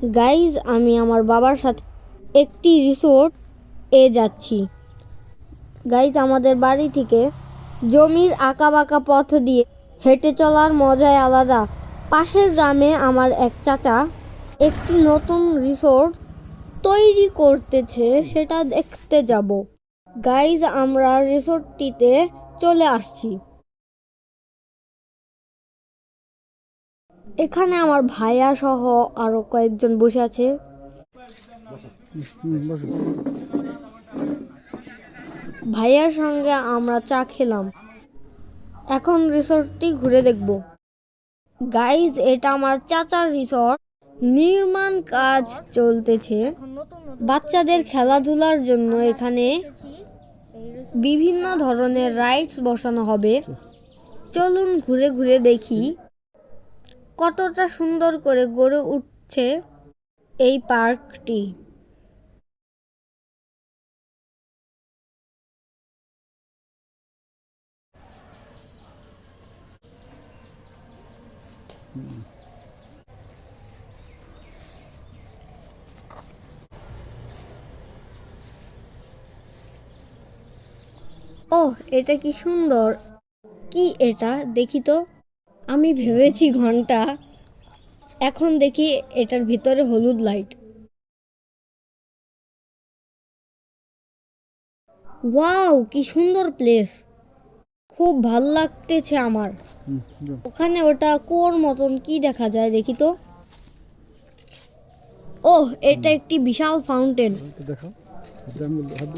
Guys আমি আমার বাবার সাথে একটি রিসোর্ট যাচ্ছি। গাইজ আমাদের বাড়ি থেকে জমির আঁকাবাঁকা পথ দিয়ে হেঁটে চলার মজাই আলাদা। পাশের গ্রামে আমার এক চাচা একটি নতুন রিসোর্ট তৈরি করতেছে, সেটা দেখতে যাব। গাইজ আমরা রিসোর্টটিতে চলে আসছি। এখানে আমার ভাইয়া সহ আরো কয়েকজন বসে আছে। ভাইয়ার সঙ্গে আমরা চা খেলাম। এখন রিসোর্টটি ঘুরে দেখব। গাইজ এটা আমার চাচার রিসোর্ট, নির্মাণ কাজ চলতেছে। বাচ্চাদের খেলাধুলার জন্য এখানে বিভিন্ন ধরনের রাইডস বসানো হবে। চলুন ঘুরে ঘুরে দেখি কতটা সুন্দর করে গড়ে উঠছে এই পার্কটি। ওহ, এটা কি সুন্দর! কি এটা দেখি তো। আমি ভেবেছি ঘন্টা, এখন দেখি এটার ভিতরে হলুদ লাইট। ওয়াও, কি সুন্দর প্লেস! খুব ভাল লাগতেছে আমার। ওখানে ওটা কুয়োর মতন কি দেখা যায় দেখি তো। ওহ, এটা একটি বিশাল ফাউন্টেন,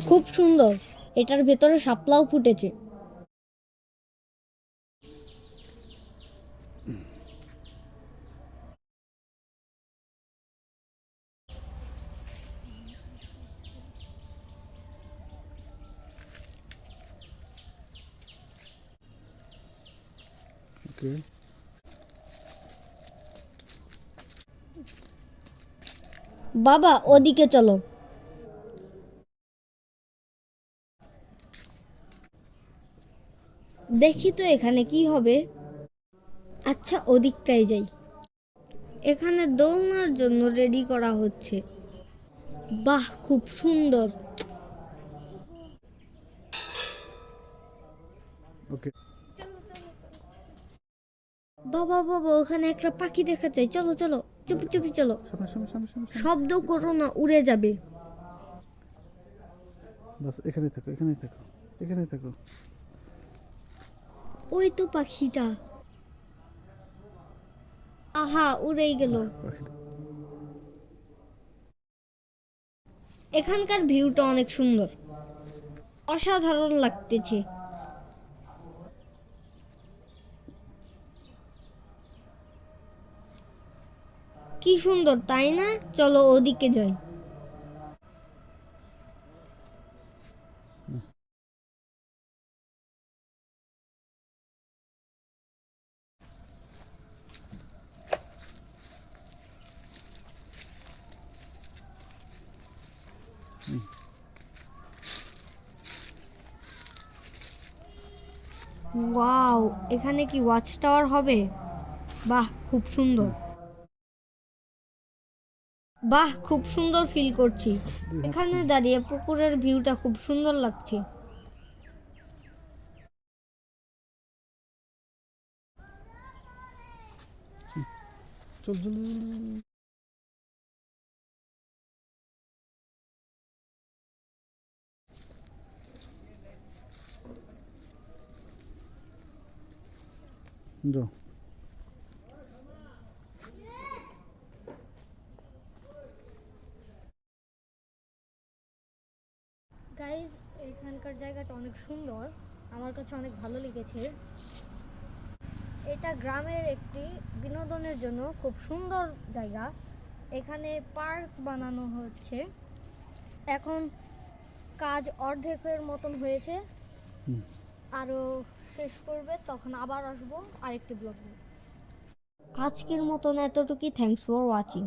খুব সুন্দর। এটার ভেতরে শাপলাও ফুটেছে। বাবা, ওদিকে চলো। দেখি তো এখানে কি হবে। আচ্ছা, ওদিকটাই যাই। এখানে দোলনার জন্য রেডি করা হচ্ছে। বাহ, খুব সুন্দর। বাবা বাবা, ওখানে একটা পাখি দেখা যায়। চলো চলো, চুপি চুপি চলো। শব্দ করো না, উড়ে যাবে। বাস এখানে থাকো, এখানে থাকো, এখানে থাকো। ওই তো পাখিটা। আহা, উড়েই গেল। এখানকার ভিউটা অনেক সুন্দর, অসাধারণ লাগতেছে। কি সুন্দর, তাই না? চলো ওদিকে যাই। ওয়াও, এখানে কি ওয়াচ টাওয়ার হবে? বাহ, খুব সুন্দর। বাহ, খুব সুন্দর ফিল করছি। এখানে দাঁড়িয়ে পুকুরের ভিউটা খুব সুন্দর লাগছে। চল চল। যাও। গাইজ, এখানকার জায়গাটা অনেক সুন্দর, আমার কাছে অনেক ভালো লেগেছে। এটা গ্রামের একটি বিনোদনের জন্য খুব সুন্দর জায়গা। এখানে পার্ক বানানো হচ্ছে। এখন কাজ অর্ধেকের মতন হয়েছে, আরো শেষ করবে, তখন আবার আসবো আরেকটি ব্লগ নিয়ে। আজকের মতন এতটুকুই। Thanks for watching.